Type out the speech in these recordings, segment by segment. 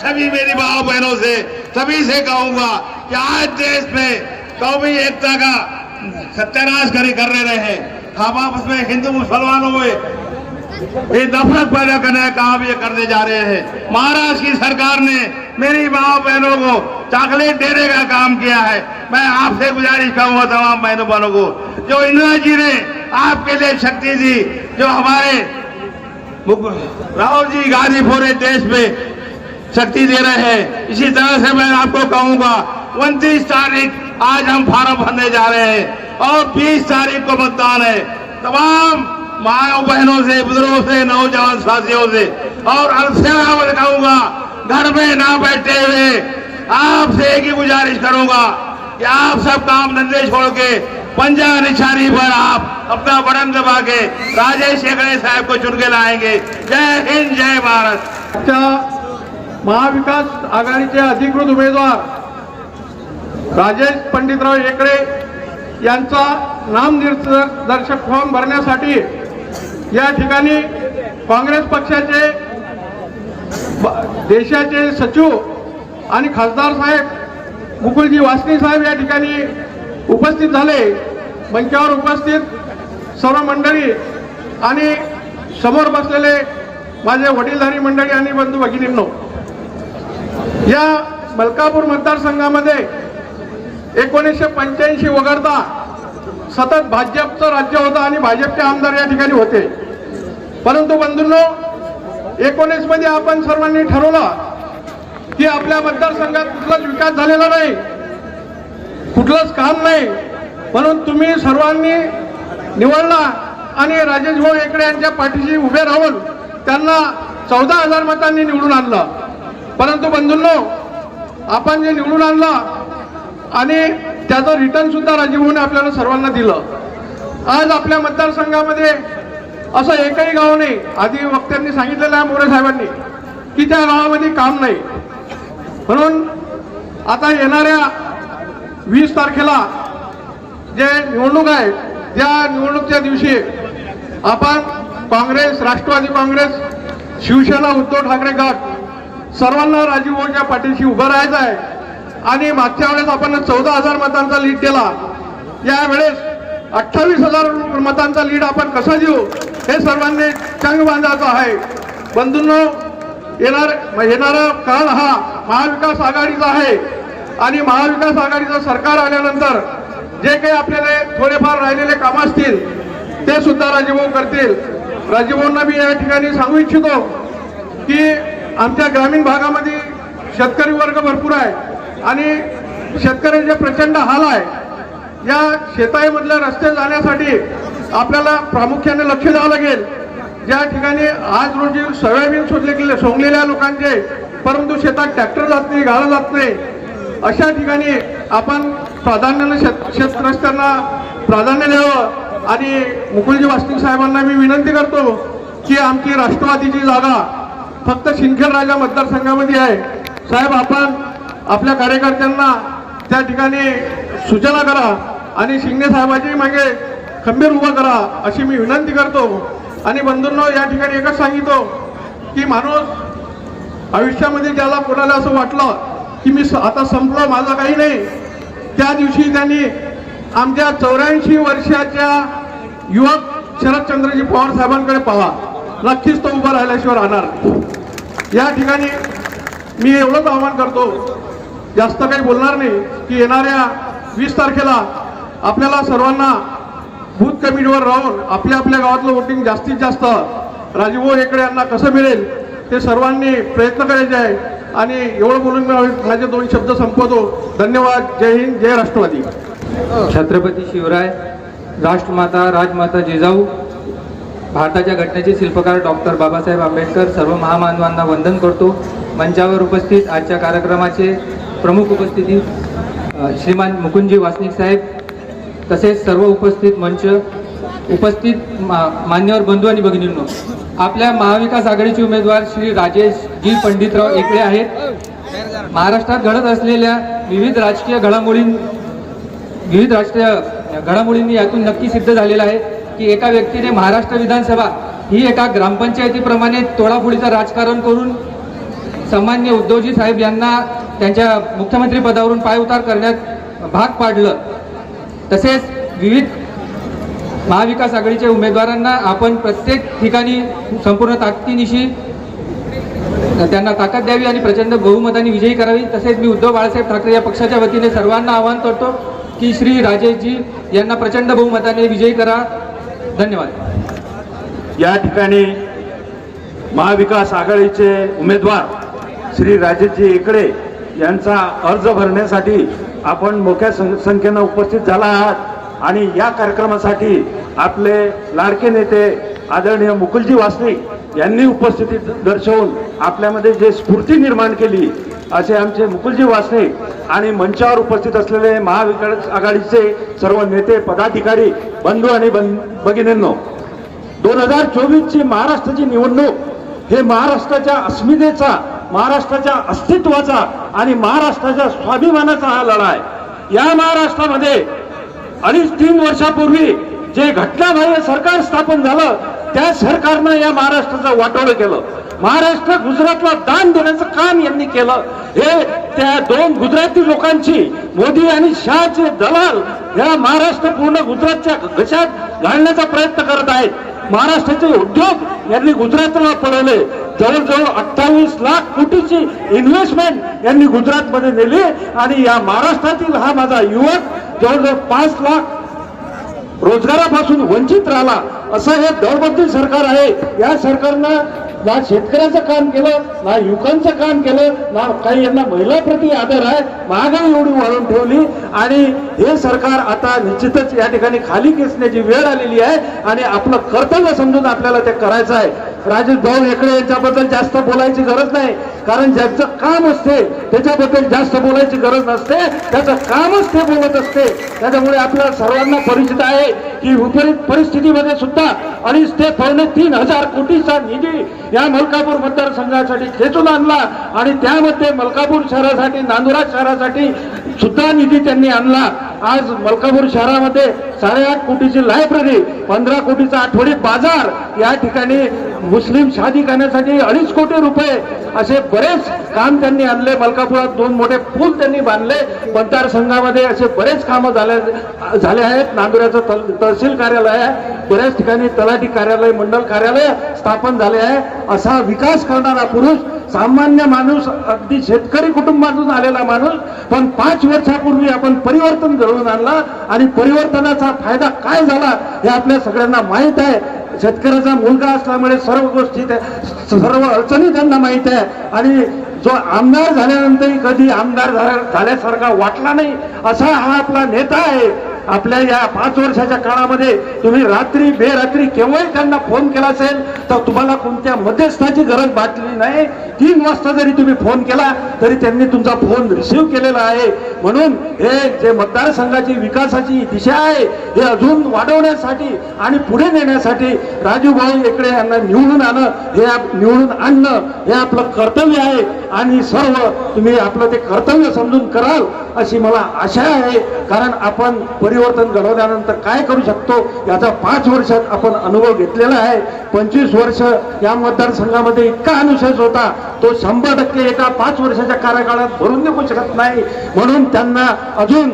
सभी मेरी माँ बहनों से सभी से कहूंगा कि आज देश में कौमी एकता का सत्यानाश कर रहे हैं। हम आपस में हिंदू मुसलमानों में ये नफरत पैदा करने का काम ये करने जा रहे हैं। महाराष्ट्र की सरकार ने मेरी माँ बहनों को चॉकलेट देने का काम किया है। मैं आपसे गुजारिश करूंगा तमाम बहनों बहनों को, जो इंदिरा जी ने आपके लिए शक्ति दी, जो हमारे राहुल जी गांधी पूरे देश में शक्ति दे रहे हैं, इसी तरह से मैं आपको कहूंगा 29 तारीख आज हम फॉर्म भरने जा रहे हैं और 20 तारीख को मतदान है। तमाम माँ बहनों से, बुजुर्गों से, नौजवान साथियों से और मैं कहूंगा घर में ना बैठे हुए आपसे एक ही गुजारिश करूंगा कि आप सब काम धंधे छोड़ के पंजा निशानी पर आप अपना बटन दबा के राजेश शेखड़े साहब को चुन के लाएंगे। जय हिंद, जय भारत। महाविकास आघाडीचे अधिकृत उमेदवार राजेश पंडितराव एकड़े यांचा नामनिर्देशक फॉर्म भरण्यासाठी या ठिकाणी काँग्रेस पक्षाचे देशाचे सचिव आणि खासदार साहेब मुकुलजी वासनिक साहेब या ठिकाणी उपस्थित झाले। मंचावर उपस्थित सर्व मंडळी आणि समोर बसलेले माझे वडीलधारी मंडळी आणि बंधू भगिनींनो, या मलकापूर मतदारसंघामध्ये 1985 वगळता सतत भाजपचं राज्य होतं आणि भाजपचे आमदार या ठिकाणी होते। परंतु बंधूंनो, 19 मध्ये आपण सर्वांनी ठरवलं की आपल्या मतदारसंघात कुठलाच विकास झालेला नाही, कुठलंच काम नाही, म्हणून तुम्ही सर्वांनी निवडला आणि राजेश भाऊ एकड़े यांच्या पाठीशी उभे राहून त्यांना 14,000 मतांनी निवडून आणलं। परंतु बंधूंनो, आपण जे निवडून आणलं आणि त्याचं रिटर्न सुद्धा राजीवने आपल्याला सर्वांना दिलं। आज आपल्या मतदारसंघामध्ये असं एकही गाव नाही, आधी वक्त्यांनी सांगितलेलं आहे मोरे साहेबांनी, की त्या गावामध्ये काम नाही। म्हणून आता येणाऱ्या 20 तारखेला जे निवडणूक आहे, त्या निवडणुकीच्या दिवशी आपण काँग्रेस, राष्ट्रवादी काँग्रेस, शिवसेना, उद्धव ठाकरे गट सर्वांना राजीव भाऊच्या पाठीशी उभं राहायचं आहे। आणि मागच्या वेळेस आपण 14,000 मतांचा लीड दिला, यावेळेस 28,000 मतांचा लीड आपण कसा देऊ हे सर्वांनी चंग बांधायचं आहे। बंधूंनो, येणारा काळ हा महाविकास आघाडीचा आहे आणि महाविकास आघाडीचं सरकार आल्यानंतर जे काही आपल्याला थोडेफार राहिलेले काम असतील ते सुद्धा राजीवभाऊ करतील। राजीवभाऊंना मी या ठिकाणी सांगू इच्छितो की आमच्या ग्रामीण भागामध्ये शेतकरी वर्ग भरपूर आहे आणि शेतकऱ्यांचे प्रचंड हाल आहे। या शेतामधल्या रस्ते जाण्यासाठी आपल्याला प्रामुख्याने लक्ष द्यावं लागेल। ज्या ठिकाणी आज रोजी सोयाबीन सोंगलेल्या लोकांचे, परंतु शेतात ट्रॅक्टर जात नाही, गाडा जात नाही, अशा ठिकाणी आपण प्राधान्याने शेत रस्त्यांना प्राधान्य द्यावं। आणि मुकुलजी वासनिक साहेबांना मी विनंती करतो की आमची राष्ट्रवादीची जागा फक्त सिंदखेड मतदारसंघामध्ये आहे। साहेब, आपण आपल्या कार्यकर्त्यांना त्या ठिकाणी सूचना करा आणि शिंदे साहेबांची मागे खंबीर उभा करा अशी मी विनंती करतो। आणि बंधूंनो, या ठिकाणी एकच सांगितो की माणूस आयुष्यामध्ये ज्याला कोणाला असं वाटलं की मी आता संपलो, माझं काही नाही, त्या दिवशी त्यांनी आमच्या 84 वर्षाच्या युवक शरदचंद्रजी पवार साहेबांकडे पाहा, नक्कीच तो उभा राहिल्याशिवाय राहणार। या ठिकाणी मी एवढंच आवाहन करतो, जास्त काही बोलणार नाही, की येणाऱ्या 20 तारखेला आपल्याला सर्वांना बूथ कमिटीवर राहून आपल्या आपल्या गावातलं वोटिंग जास्तीत जास्त राजीवभाऊ एकड़े यांना कसं मिळेल ते सर्वांनी प्रयत्न करायचे आहे। आणि एवढं बोलून मी माझे 2 शब्द संपवतो। धन्यवाद। जय हिंद, जय राष्ट्रवादी। छत्रपती शिवराय, राष्ट्रमाता, राजमाता जिजाऊ, भारताच्या घटनेचे शिल्पकार डॉक्टर बाबासाहेब आंबेडकर, सर्व महामानवांना वंदन करतो। मंचावर उपस्थित आजच्या कार्यक्रमाचे प्रमुख उपस्थिती श्रीमान मुकुंदजी वासनिक साहेब, तसेच सर्व उपस्थित मान्यवर बंधू आणि भगिनींनो, आपल्या महाविकास आघाडीचे उमेदवार श्री राजेश जी पंडितराव एकड़े आहेत। महाराष्ट्रात घडत असलेल्या विविध राजकीय घडामोडींनी यातून नक्की सिद्ध झालेला आहे की एका व्यक्तीने महाराष्ट्र विधानसभा ही एका ग्रामपंचायतीप्रमाणे तोडाफोडीचं राजकारण करून सन्माननीय उद्धवजी साहेब यांना त्यांच्या मुख्यमंत्री पदावरून पायउतार करण्यात भाग पाडलं. तसेच विविध महाविकास आघाडीच्या उमेदवारांना आपण प्रत्येक ठिकाणी संपूर्ण ताकदीनिशी त्यांना ताकद द्यावी आणि प्रचंड बहुमताने विजयी करावी. तसेच मी उद्धव बाळासाहेब ठाकरे या पक्षाच्या वतीने सर्वांना आवाहन करतो की श्री राजेशजी यांना प्रचंड बहुमताने विजयी करा. धन्यवाद. या ठिकाणी महाविकास आघाडीचे उमेदवार श्री राजेशजी इकडे यांचा अर्ज भरण्यासाठी आपण मोठ्या संख्येनं उपस्थित झाला आहात आणि या कार्यक्रमासाठी आपले लाडके नेते आदरणीय मुकुलजी वासनिक यांनी उपस्थिती दर्शवून आपल्यामध्ये जे स्फूर्ती निर्माण केली असे आमचे मुकुलजी वासनिक आणि मंचावर उपस्थित असलेले महाविकास आघाडीचे सर्व नेते पदाधिकारी बंधू आणि भगिनींनो, 2024ची महाराष्ट्राची निवडणूक हे महाराष्ट्राच्या अस्मितेचा, महाराष्ट्राच्या अस्तित्वाचा आणि महाराष्ट्राच्या स्वाभिमानाचा हा लढा आहे. या महाराष्ट्रामध्ये 2.5-3 वर्षापूर्वी जे घटनाबाह्य सरकार स्थापन झालं त्या सरकारनं या महाराष्ट्राचं वाटोळं केलं. महाराष्ट्र गुजरातला दान देण्याचं काम यांनी केलं. हे त्या 2 गुजराती लोकांची मोदी आणि शहाचे दलाल या महाराष्ट्र पूर्ण गुजरातच्या घशात घालण्याचा प्रयत्न करत आहेत. महाराष्ट्राचे उद्योग यांनी गुजरातला पळवले. जवळजवळ 28 लाख कोटीची इन्व्हेस्टमेंट यांनी गुजरातमध्ये नेली आणि या महाराष्ट्रातील हा माझा युवक जवळजवळ 5 लाख रोजगारापासून वंचित राहिला. असं हे दळबद्दल सरकार आहे. या सरकारनं ना शेतकऱ्याचं काम केलं, ना युवकांचं काम केलं, ना काही यांना महिलाप्रती आदर आहे. महागाई एवढी वाढवून ठेवली आणि हे सरकार आता निश्चितच या ठिकाणी खाली खेचण्याची वेळ आलेली आहे आणि आपलं कर्तव्य समजून आपल्याला ते करायचं आहे. राजेश भाऊ इकडे यांच्याबद्दल जास्त बोलायची गरज नाही, कारण ज्याचं काम असते त्याच्याबद्दल जास्त बोलायची गरज नसते. त्याचं कामच ते बोलत असते. त्याच्यामुळे आपल्या सर्वांना परिचित आहे की विपरीत परिस्थितीमध्ये सुद्धा 2.5 ते 3.5 हजार कोटीचा निधी या मलकापूर मतदारसंघासाठी खेचून आणला आणि त्यामध्ये मलकापूर शहरासाठी, नांदुरा शहरासाठी सुद्धा निधी त्यांनी आणला. आज मलकापूर शहरामध्ये 8.5 कोटीची लायब्ररी, 15 कोटीचा आठवडी बाजार, या ठिकाणी मुस्लिम शादी करण्यासाठी 2.5 कोटी रुपये असे बरेच काम त्यांनी आणले. मलकापुरात 2 मोठे पूल त्यांनी बांधले. मतदारसंघामध्ये असे बरेच कामं झाले आहेत. नांदुऱ्याचं तहसील कार्यालय आहे, बऱ्याच ठिकाणी तलाठी कार्यालय, मंडल कार्यालय स्थापन झाले आहे. असा विकास करणारा पुरुष, सामान्य माणूस, अगदी शेतकरी कुटुंबातून आलेला माणूस, पण 5 वर्षापूर्वी आपण परिवर्तन घडवून आणला आणि परिवर्तनाचा फायदा काय झाला हे आपल्या सगळ्यांना माहीत आहे. शेतकऱ्याचा मुलगा असल्यामुळे सर्व गोष्टी, सर्व अडचणी त्यांना माहीत आहे आणि जो आमदार झाल्यानंतरही कधी आमदार झाल्यासारखा वाटला नाही असा हा आपला नेता आहे. आपल्या या 5 वर्षाच्या काळामध्ये तुम्ही रात्री बेरात्री केव्हाही त्यांना फोन केला असेल तर तुम्हाला कोणत्या मध्यस्थाची गरज वाटली नाही. 3 वाजता जरी तुम्ही फोन केला तरी त्यांनी तुमचा फोन रिसिव्ह केलेला आहे. म्हणून हे जे मतदारसंघाची विकासाची दिशा आहे हे अजून वाढवण्यासाठी आणि पुढे नेण्यासाठी राजू भाऊ इकडे यांना निवडून आणणं हे आपलं कर्तव्य आहे आणि सर्व तुम्ही आपलं ते कर्तव्य समजून कराल अशी मला आशा आहे. कारण आपण परिवर्तन घडवल्यानंतर काय करू शकतो याचा 5 वर्षात आपण अनुभव घेतलेला आहे. 25 वर्ष या मतदारसंघामध्ये इतका अनुशेष होता तो 100% एका 5 वर्षाच्या कार्यकाळात भरून निघू शकत नाही. म्हणून त्यांना अजून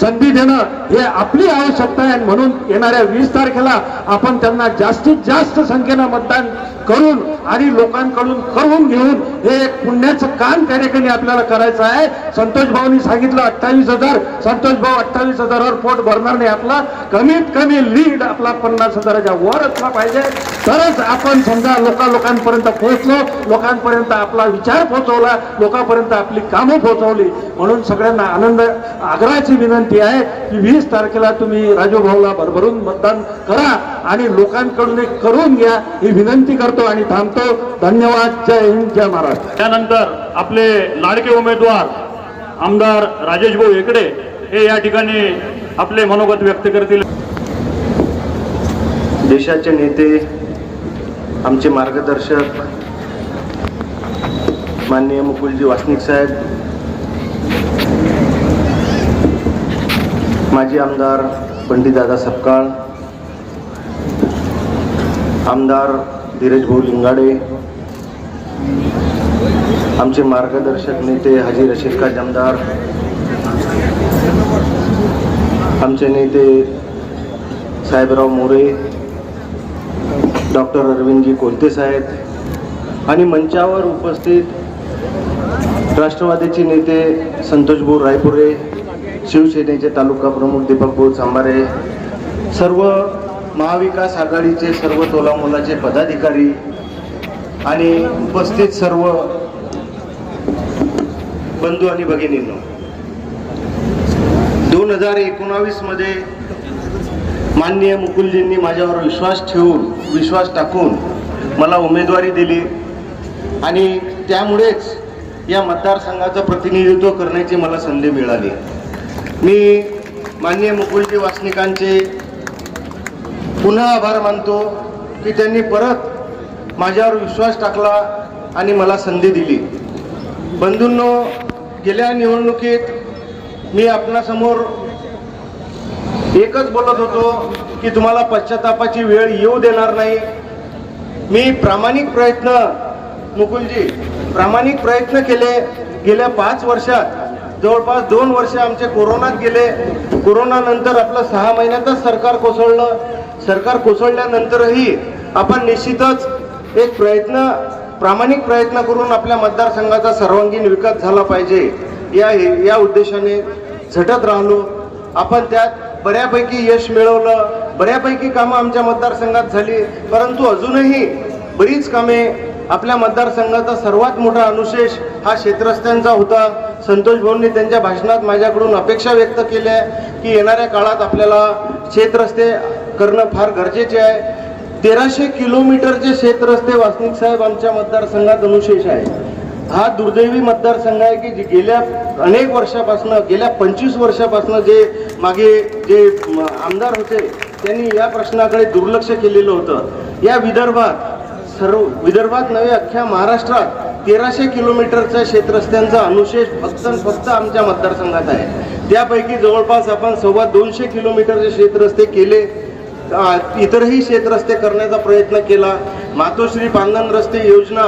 संधी देणं हे आपली आवश्यकता आहे. म्हणून येणाऱ्या 20 तारखेला आपण त्यांना जास्तीत जास्त संख्येनं मतदान करून आणि लोकांकडून करून घेऊन हे एक पुण्याचं काम त्या ठिकाणी आपल्याला करायचं आहे. संतोष भाऊंनी सांगितलं 28,000. संतोष भाऊ 28,000वर पोट भरणार नाही. आपला कमीत कमी लीड आपला 50,000च्या वर असला पाहिजे, तरच आपण समजा लोकांपर्यंत पोहोचलो, लोकांपर्यंत आपला विचार पोहोचवला, लोकांपर्यंत आपली कामं पोहोचवली. म्हणून सगळ्यांना आनंद आग्रहाची विनंती आहे की 20 तारखेला तुम्ही राजू भाऊला भरभरून मतदान करा आणि लोकांकडून एक करून घ्या ही विनंती करतो आणि थांबतो. धन्यवाद. जय हिंद, जय महाराष्ट्र. त्यानंतर आपले लाडके उमेदवार आमदार राजेश भाऊ इकडे हे या ठिकाणी आपले मनोगत व्यक्त करतील. देशाचे नेते, आमचे मार्गदर्शक माननीय मुकुलजी वासनिक साहेब, माजी आमदार पंडितदादा सपकाळ, आमदार धीरज भाऊ लिंगाडे, आमचे मार्गदर्शक नेते हाजी रशीद खान जमदार, आमचे नेते साहेबराव मोरे, डॉक्टर अरविंदजी कोलते साहेब आणि मंचावर उपस्थित राष्ट्रवादीचे नेते संतोषभाऊ रायपुरे, शिवसेनेचे तालुका प्रमुख दीपकभाऊ चांभारे, सर्व महाविकास आघाडीचे सर्व तोलामोलाचे पदाधिकारी आणि उपस्थित सर्व बंधू आणि भगिनींनो, 2019 मध्ये माननीय मुकुलजींनी माझ्यावर विश्वास टाकून मला उमेदवारी दिली आणि त्यामुळेच या मतदारसंघाचं प्रतिनिधित्व करण्याची मला संधी मिळाली. मी माननीय मुकुलजी वासनिकांचे पुन्हा आभार मानतो की त्यांनी परत माझ्यावर विश्वास टाकला आणि मला संधी दिली. बंधूंनो, गेल्या निवडणुकीत मी आपणासमोर एकच बोलत होतो की तुम्हाला पश्चातापाची वेळ येऊ देणार नाही. मी प्रामाणिक प्रयत्न केले. गेल्या 5 वर्षात जवळपास 2 वर्ष आमचे कोरोनात गेले. कोरोनानंतर आपलं 6 महिन्यातच सरकार कोसळलं. सरकार कोसळल्यानंतरही आपण निश्चितच एक प्रामाणिक प्रयत्न करून आपल्या मतदारसंघाचा सर्वांगीण विकास झाला पाहिजे या उद्देशाने झटत राहिलो. आपण त्यात बऱ्यापैकी यश मिळवलं. बऱ्यापैकी कामं आमच्या मतदारसंघात झाली, परंतु अजूनही बरीच कामे आपल्या मतदारसंघाचा सर्वात मोठा अनुशेष हा शेतरस्त्यांचा होता. संतोष भाऊंनी त्यांच्या भाषणात माझ्याकडून अपेक्षा व्यक्त केल्या की येणाऱ्या काळात आपल्याला शेतरस्ते करणं फार गरजेचे आहे. 1300 किलोमीटरचे शेतरस्ते वासनिक साहेब आमच्या मतदारसंघात अनुशेष आहे. हा दुर्दैवी मतदारसंघ आहे की गेल्या अनेक वर्षापासून, गेल्या 25 वर्षापासून जे आमदार होते त्यांनी या प्रश्नाकडे दुर्लक्ष केलेलं होतं. या विदर्भात नव्हे अख्ख्या महाराष्ट्रात 1300 किलोमीटरच्या शेतरस्त्यांचा अनुशेष फक्त आमच्या मतदारसंघात आहे. त्यापैकी जवळपास आपण 250 किलोमीटरचे शेतरस्ते केले. इतरही शेतरस्ते करण्याचा प्रयत्न केला. मातोश्री पांगण रस्ते योजना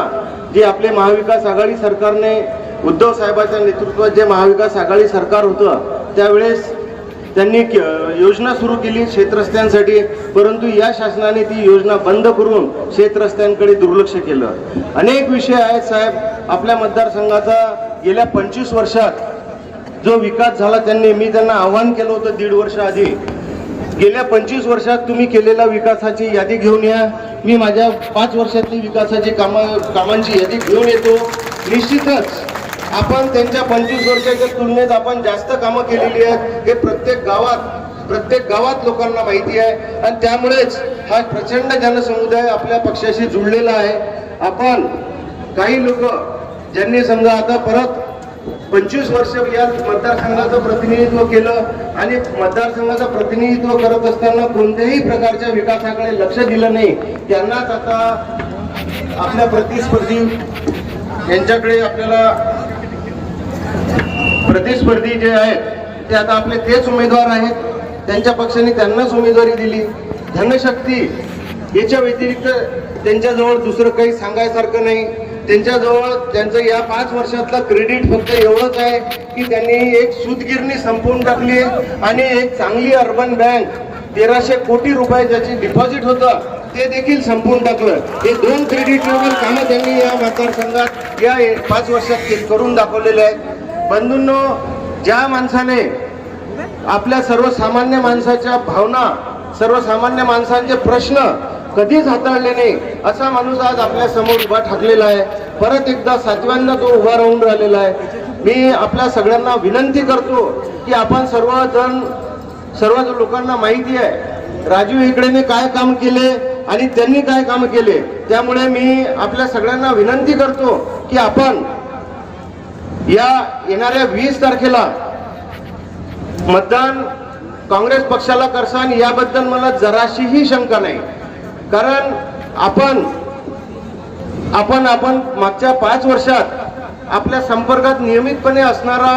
जी आपले महाविकास आघाडी सरकारने, उद्धव साहेबांच्या नेतृत्वात जे महाविकास आघाडी सरकार होतं त्यावेळेस त्यांनी योजना सुरू केली शेतरस्त्यांसाठी, परंतु या शासनाने ती योजना बंद करून शेतरस्त्यांकडे दुर्लक्ष केलं. अनेक विषय आहेत साहेब आपल्या मतदारसंघाचा. गेल्या 25 वर्षात जो विकास झाला मी त्यांना आव्हान केलं होतं 1.5 वर्ष आधी, गेल्या 25 वर्षात तुम्ही केलेल्या विकासाची यादी घेऊन या. मी माझ्या 5 वर्षातली विकासाची कामांची यादी घेऊन येतो. निश्चितच आपण त्यांच्या 25 वर्षाच्या तुलनेत आपण जास्त कामं केलेली आहेत हे प्रत्येक गावात लोकांना माहिती आहे आणि त्यामुळेच हा प्रचंड जनसमुदाय आपल्या पक्षाशी जुळलेला आहे. आपण काही लोक ज्यांनी समजा आता परत 25 वर्ष या मतदारसंघाचं प्रतिनिधित्व केलं आणि मतदारसंघाचं प्रतिनिधित्व करत असताना कोणत्याही प्रकारच्या विकासाकडे लक्ष दिलं नाही, त्यांनाच आता आपल्या प्रतिस्पर्धी यांच्याकडे आपल्याला प्रतिस्पर्धी जे आहेत ते आता आपले तेच उमेदवार आहेत. त्यांच्या पक्षाने त्यांनाच उमेदवारी दिली. धनशक्ती याच्या व्यतिरिक्त त्यांच्याजवळ दुसरं काही सांगायसारखं नाही. त्यांच्याजवळ त्यांचं या 5 वर्षातलं क्रेडिट फक्त एवढंच आहे की त्यांनी एक सूतगिरणी संपवून टाकली आणि एक चांगली अर्बन बँक 1300 कोटी रुपये ज्याची डिपॉझिट होतं ते देखील संपवून टाकलं. हे 2 क्रेडिट लेवल कामं त्यांनी या मतदारसंघात या 5 वर्षात करून दाखवलेले आहेत. बंधूंनो, ज्या माणसाने आपल्या सर्वसामान्य माणसाच्या भावना, सर्वसामान्य माणसांचे प्रश्न कधीच हाताळले नाही असा माणूस आज आपल्या समोर उभा ठाकलेला आहे. परत एकदा 7व्यांदा तो उभा राहून राहिलेला आहे. मी आपल्या सगळ्यांना विनंती करतो की आपण सर्व लोकांना माहिती आहे राजू हेगडेने काय काम केले आणि त्यांनी काय काम केले. त्यामुळे मी आपल्या सगळ्यांना विनंती करतो की आपण या येणाऱ्या 20 तारखेला मतदान काँग्रेस पक्षाला करसान याबद्दल मला जराशीही शंका नाही. कारण आपण मागच्या 5 वर्षात आपल्या संपर्कात नियमितपणे असणारा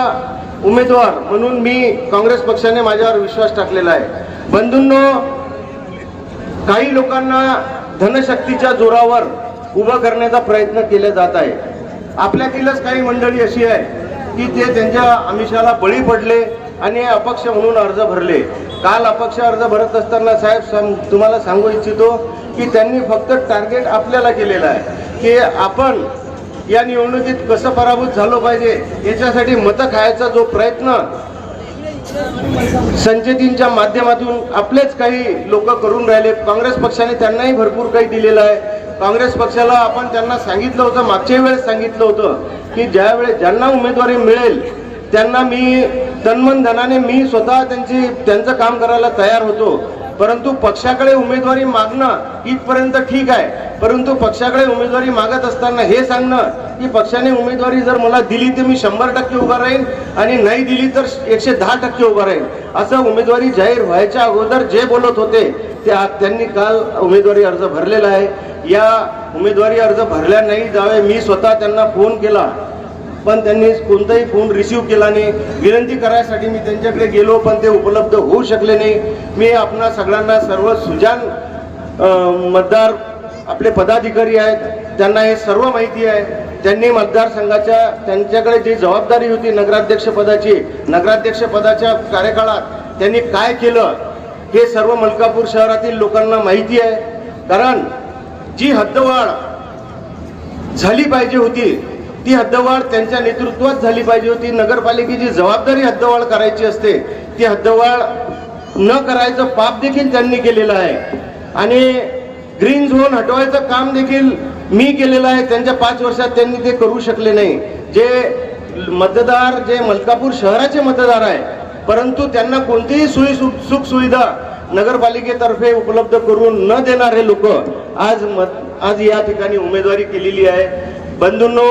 उमेदवार म्हणून मी काँग्रेस पक्षाने माझ्यावर विश्वास टाकलेला आहे. बंधूंनो, काही लोकांना धनशक्तीच्या जोरावर उभं करण्याचा प्रयत्न केला जात आहे. आपल्यातीलच काही मंडळी अशी आहे की ते त्यांच्या आमिषाला बळी पडले आणि अपक्ष म्हणून अर्ज भरले. काल अपक्ष अर्ज भरत असताना साहेब तुम्हाला सांगू इच्छितो की त्यांनी फक्त टार्गेट आपल्याला केलेलं आहे की आपण या निवडणुकीत कसं पराभूत झालो पाहिजे याच्यासाठी मतं खायचा जो प्रयत्न संचेतींच्या माध्यमातून आपलेच काही लोक करून राहिले. काँग्रेस पक्षाने त्यांनाही भरपूर काही दिलेलं आहे. काँग्रेस पक्षाला आपण त्यांना सांगितलं होतं, मागच्या वेळेस सांगितलं होतं की ज्यावेळेस ज्यांना उमेदवारी मिळेल त्यांना मी तन्मन धनाने मी स्वतः त्यांचं काम करायला तयार होतो. परंतु पक्षाकडे उमेदवारी मागणं इथपर्यंत ठीक आहे, परंतु पक्षाकडे उमेदवारी मागत असताना हे सांगणं की पक्षाने उमेदवारी जर मला दिली तर मी 100% उभा राहीन आणि नाही दिली तर 110% उभा राहीन, असं उमेदवारी जाहीर व्हायच्या अगोदर जे बोलत होते त्यांनी काल उमेदवारी अर्ज भरलेला आहे. या उमेदवारी अर्ज भरल्या नाही जावे मी स्वतः त्यांना फोन केला पण त्यांनी कोणताही फोन रिसीव्ह केला नाही. विनंती करायसाठी मी त्यांच्याकडे गेलो पण ते उपलब्ध होऊ शकले नाही. मी आपणा सगळ्यांना सर्व सुजान मतदार आपले पदाधिकारी आहेत त्यांना हे सर्व माहिती आहे. त्यांनी मतदारसंघाच्या त्यांच्याकडे जी जबाबदारी होती नगराध्यक्ष पदाच्या कार्यकाळात त्यांनी काय केलं हे सर्व मलकापूर शहरातील लोकांना माहिती आहे. कारण जी हद्दवाढ झाली पाहिजे होती ती हद्दवाढ त्यांच्या नेतृत्वात झाली पाहिजे होती. नगरपालिकेची जबाबदारी हद्दवाढ करायची असते ती हद्दवाढ न करायचं पाप देखील त्यांनी केलेलं आहे आणि ग्रीन झोन हटवायचं काम देखील मी केलेलं आहे. त्यांच्या 5 वर्षात त्यांनी ते करू शकले नाही. जे मतदार जे मलकापूर शहराचे मतदार आहे परंतु त्यांना कोणतीही सुख सुविधा नगरपालिकेतर्फे उपलब्ध करून न देणारे लोक आज या ठिकाणी उमेदवारी केलेली आहे. बंधूंनो,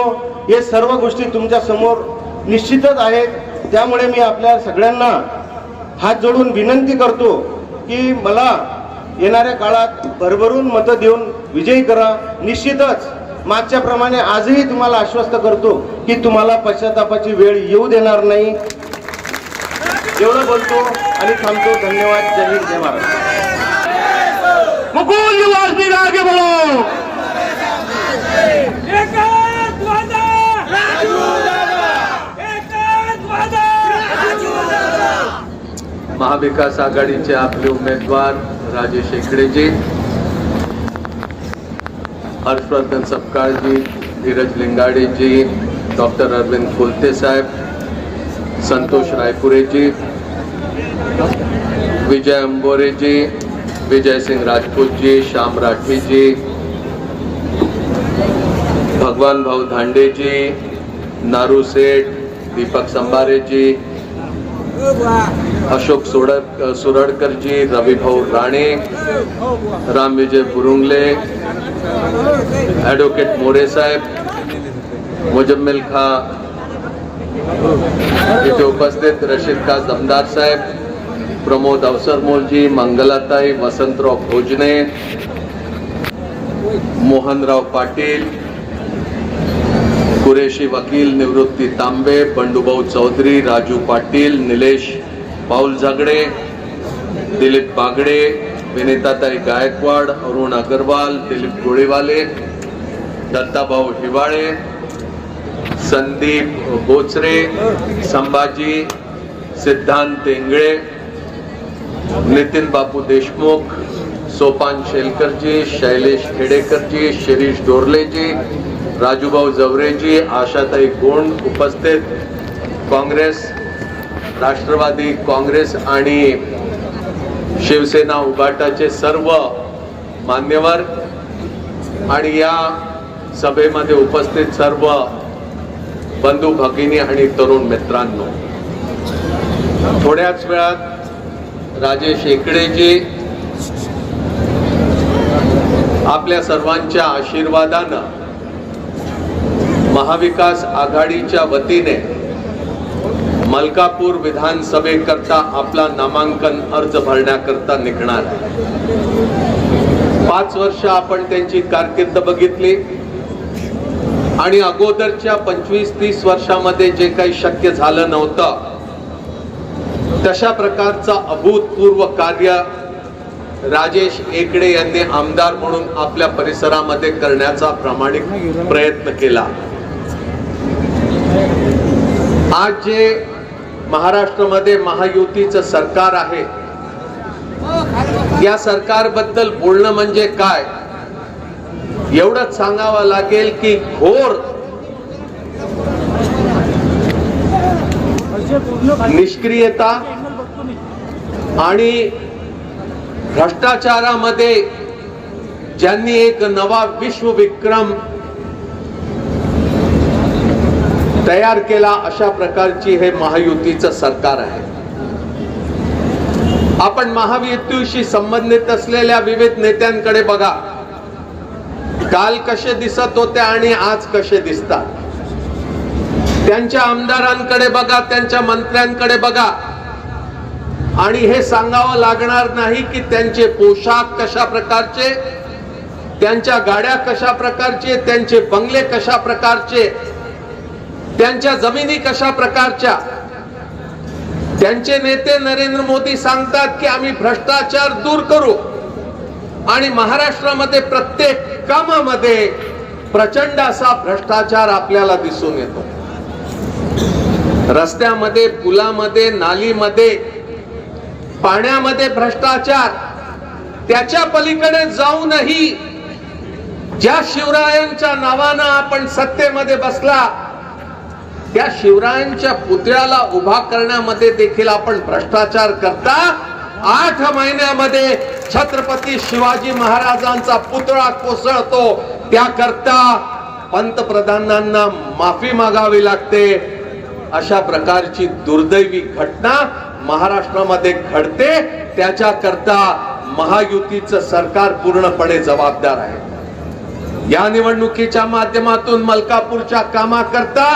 हे सर्व गोष्टी तुमच्या समोर निश्चितच आहेत. त्यामुळे मी आपल्या सगळ्यांना हात जोडून विनंती करतो की मला येणाऱ्या काळात भरभरून मतं देऊन विजयी करा. निश्चितच मागच्या प्रमाणे आजही तुम्हाला आश्वस्त करतो की तुम्हाला पश्चातापाची वेळ येऊ देणार नाही. एवढं बोलतो आणि थांबतो. धन्यवाद. जय हिंद, जय महाराष्ट्र. मुकुल निवास भी आगे बढ़ो. महाविकास आघाडीचे आपले उमेदवार राजेश एकड़ेजी, हर्षवर्धन सपकाळजी, धीरज लिंगाड़ेजी, डॉक्टर अरविंद कोलते साहेब, संतोष रायपुरेजी, विजय अंबोरेजी, विजय सिंह राजपूत जी, श्याम राठी जी, भगवान भाऊ धांडे जी, नारू सेठ, दीपक संबारे जी, अशोक सुरड़कर जी, रवि भाऊ राणे, राम विजय बुरुंगले, एडवोकेट मोरे साहेब, मुजम्मिल खा इथे उपस्थित रशीद का दमदार साहेब, प्रमोद अवसरमोल जी, मंगलाताई, वसंतराव भोजने, मोहनराव पाटील, कुरेशी वकील निवृत्ती तांबे, बंडूभाऊ चौधरी, राजू पाटील, निलेश पाउल झगड़े, दिलीप बागड़े, विनीताताई गायकवाड़, अरुण अग्रवाल, दिलीप गोड़ीवाले, दत्ताभाऊ हिवाळे, संदीप बोचरे, संभाजी, सिद्धांत इंगळे, नितिन बापू देशमुख, सोपान शेलकर जी, शैलेश खेडेकर जी, शिरीष डोरले जी, राजूभाऊ जवरे जी, आशाताई गोंड उपस्थित, काँग्रेस, राष्ट्रवादी काँग्रेस आणि शिवसेना उभाटाचे सर्व मान्यवर आणि या सभेमध्ये उपस्थित सर्व बंधू भगिनी आणि तरुण मित्रांनो, थोड्याच वेळात राजेश एकड़ेजी आपल्या सर्वांच्या आशीर्वादानं महाविकास आघाडीच्या वतीने मलकापूर विधानसभेकरता आपला नामांकन अर्ज भरण्याकरता निघणार आहे. 5 वर्ष आपण त्यांची कारकीर्द बघितली आणि अगोदरच्या 25-30 वर्षामध्ये जे काही शक्य झालं नव्हतं तशा प्रकारचा अभूतपूर्व कार्य राजेश एकड़े यांनी आमदार म्हणून आपल्या परिसरामध्ये करण्याचा प्रामाणिक प्रयत्न केला. आज जे महाराष्ट्रामध्ये महायुतीचं सरकार आहे, या सरकारबद्दल बोलणं म्हणजे काय, एवढंच सांगावं लागेल की घोर निष्क्रियता आणि भ्रष्टाचारामध्ये ज्यांनी एक नवा विश्वविक्रम तयार केला, अशा प्रकारची हे महायुतीचं सरकार आहे. आपण महायुतीशी संबंधित असलेल्या विविध नेत्यांकडे बघा, काल कसे दिसत होते आणि आज कसे दिसतात. त्यांच्या आमदारांकडे बघा, त्यांच्या मंत्र्यांकडे बघा, आणि हे सांगावं लागणार नाही की त्यांचे पोशाख कशा प्रकारचे, त्यांच्या गाड्या कशा प्रकारचे, त्यांचे बंगले कशा प्रकारचे, त्यांच्या जमिनी कशा प्रकारच्या. त्यांचे नेते नरेंद्र मोदी सांगतात की आम्ही भ्रष्टाचार दूर करू, आणि महाराष्ट्रामध्ये प्रत्येक कामामध्ये प्रचंड असा भ्रष्टाचार आपल्याला दिसून येतो. रस्त्यामध्ये, पुलामध्ये, नालीमध्ये, पाण्यामध्ये भ्रष्टाचार. त्याच्या पलीकडे जाऊनही ज्या शिवरायांच्या नावानं आपण सत्तेमध्ये बसला, त्या शिवरायांच्या पुतळ्याला उभा करण्यामध्ये देखील आपण भ्रष्टाचार करता. 8 महिन्यामध्ये छत्रपती शिवाजी महाराजांचा पुतळा कोसळतो, त्याकरता पंतप्रधानांना माफी मागावी लागते. अशा प्रकारची दुर्दैवी घटना महाराष्ट्रामध्ये घडते. त्याच्याकरता महायुतीचं सरकार पूर्णपणे जबाबदार आहे. या निवडणुकीच्या माध्यमातून मलकापूरच्या कामाकरता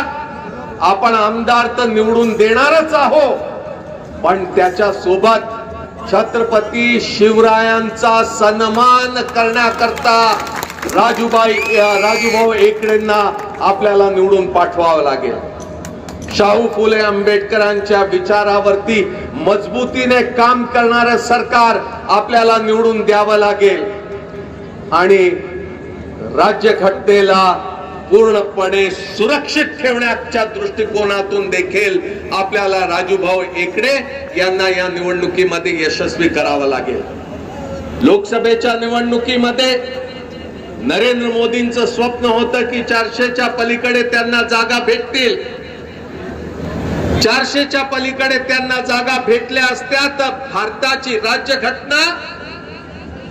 आपण आमदार तर निवडून देणारच आहोत, पण त्याच्या सोबत छत्रपती शिवरायांचा सन्मान करण्याकरता राजूभाऊ एकडेंना आपल्याला निवडून पाठवावं लागेल. शाहू फुले आंबेडकरांच्या विचारावरती मजबूतीने काम करणारं सरकार आपल्याला निवडून द्यावं लागेल, आणि राज्यघटनेला पूर्णपणे सुरक्षित ठेवण्याच्या दृष्टिकोनातून देखील आपल्याला राजूभाऊ एकडे यांना या निवडणुकीमध्ये यशस्वी करावं लागेल. लोकसभेच्या निवडणुकीमध्ये नरेंद्र मोदींचं स्वप्न होतं की 400च्या पलीकडे त्यांना जागा भेटतील. 400च्या पलीकडे त्यांना जागा भेटल्या असत्या तर भारताची राज्यघटना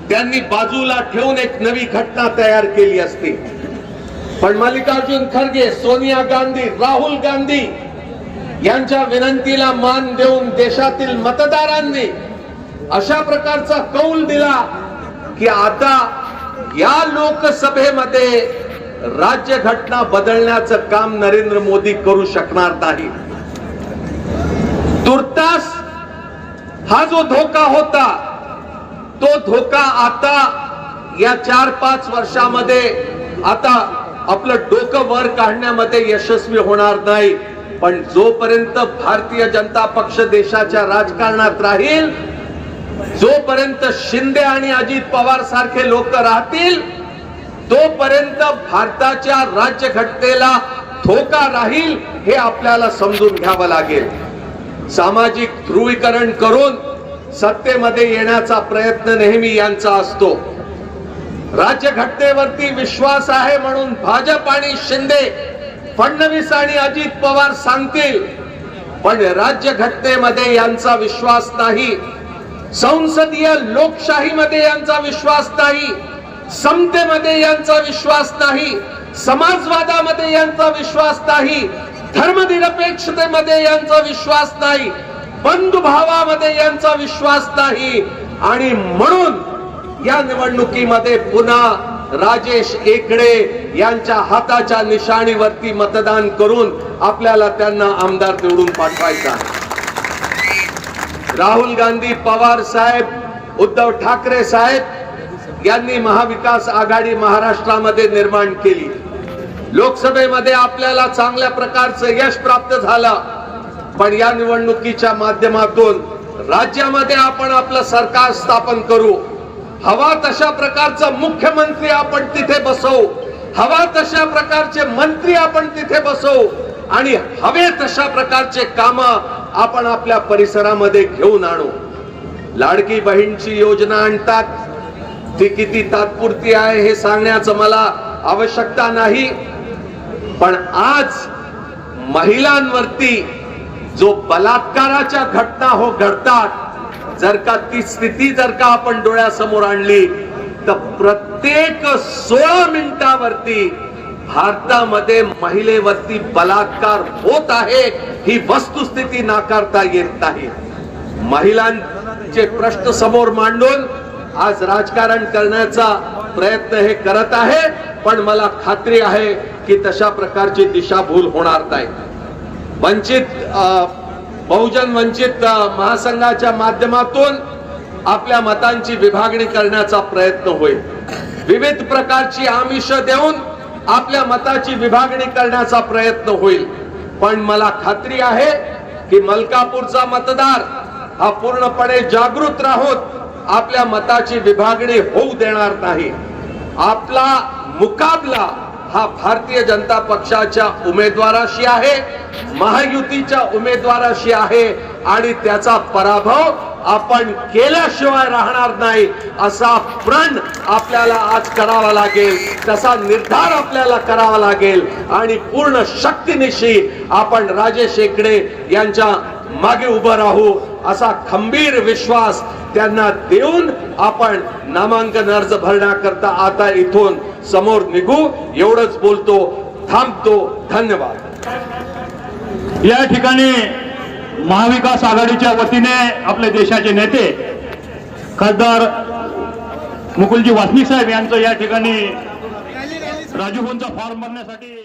त्यांनी बाजूला ठेवून एक नवी घटना तयार केली असती. पण मल्लिकार्जुन खरगे, सोनिया गांधी, राहुल गांधी यांच्या विनंतीला मान देऊन देशातील मतदारांनी अशा प्रकारचा कौल दिला की आता या लोकसभेमध्ये राज्यघटना बदलण्याचं काम नरेंद्र मोदी करू शकणार नाही. तुर्तास हा जो धोका होता, तो धोका आता या 4-5 वर्षामध्ये आता आपलं डोकं वर काढण्यामध्ये यशस्वी होणार नाही. पण जोपर्यंत भारतीय जनता पक्ष देशाच्या राजकारणात राहील, जोपर्यंत शिंदे आणि अजित पवार सारखे लोक राहतील, तोपर्यंत भारताच्या राज्यघटनेला धोका राहील, हे आपल्याला समजून घ्यावं लागेल. सामाजिक ध्रुवीकरण करून सत्तेमध्ये येण्याचा प्रयत्न नेहमी यांचा असतो. राज्यघटनेवरती विश्वास आहे म्हणून भाजप आणि शिंदे, फडणवीस आणि अजित पवार सांगतील, पण राज्यघटनेमध्ये यांचा विश्वास नाही. संसदीय लोकशाहीमध्ये यांचा विश्वास नाही. समतेमध्ये यांचा विश्वास नाही. समाजवादामध्ये यांचा विश्वास नाही. धर्मनिरपेक्षतेमध्ये यांचा विश्वास नाही. बंधुभावामध्ये यांचा विश्वास नाही. आणि म्हणून या निवडणुकीमध्ये पुन्हा राजेश एकडे यांच्या हाताच्या निशाणीवरती मतदान करून आपल्याला त्यांना आमदार निवडून पाठवायचा. राहुल गांधी, पवार साहेब, उद्धव ठाकरे साहेब यांनी महाविकास आघाडी महाराष्ट्रामध्ये निर्माण केली. लोकसभेमध्ये आपल्याला चांगल्या प्रकारचं यश प्राप्त झालं, पण या निवडणुकीच्या माध्यमातून राज्यामध्ये आपण आपलं सरकार स्थापन करू. हवा तशा प्रकारचा मुख्यमंत्री आपण तिथे बसवू. हवा तशा प्रकारचे मंत्री आपण तिथे बसवू. आणि हवे तशा प्रकारचे काम आपण आपल्या परिसरामध्ये घेऊन आणू. लाडकी बहीणची योजना आणतात, ती किती तात्पुरती आहे हे सांगण्याचं मला आवश्यकता नाही, पण आज महिलांवरती जो बलात्काराच्या घटना घडतात, जर का ती स्थिती जर का आपण डोळ्यासमोर आणली तर प्रत्येक 16 मिनिटावरती भारतामध्ये महिलेवरती बलात्कार होत आहे, ही वस्तुस्थिती नाकारता येत नाही. महिलांचे प्रश्न समोर मांडून आज राजकारण करण्याचा प्रयत्न हे करत आहे, पण मला खात्री आहे की तशा प्रकारची दिशाभूल होणार नाही. बहुजन वंचित महासंघाच्या माध्यमातून आपल्या मतांची विभागणी करण्याचा प्रयत्न होईल. विविध प्रकारची आमिष देऊन आपल्या मताची विभागणी करण्याचा प्रयत्न होईल, पण मला खात्री आहे की मलकापूरचा मतदार हा पूर्णपणे जागृत राहून आपल्या मताची विभागणी होऊ देणार नाही. आपला मुकाबला हा भारतीय जनता पक्षाच्या उमेदवाराशी आहे, महायुतीच्या उमेदवाराशी आहे, आणि त्याचा पराभव आपण केल्याशिवाय राहणार नाही असा प्रण आपल्याला आज करावा लागेल, तसा निर्धार आपल्याला करावा लागेल, आणि पूर्ण शक्तीनिशी आपण राजेश शेकडे यांच्या मागे उभं राहू असा खंबीर विश्वास त्यांना देऊन आपण नामांकन अर्ज भरण्याकरता आता इथून समोर निघू. एवढंच बोलतो, थांबतो. धन्यवाद. या ठिकाणी महाविकास आघाडीच्या वतीने आपले देशाचे नेते खासदार मुकुलजी वासनिक साहेब यांचं या ठिकाणी राजूभाऊंचा फॉर्म भरण्यासाठी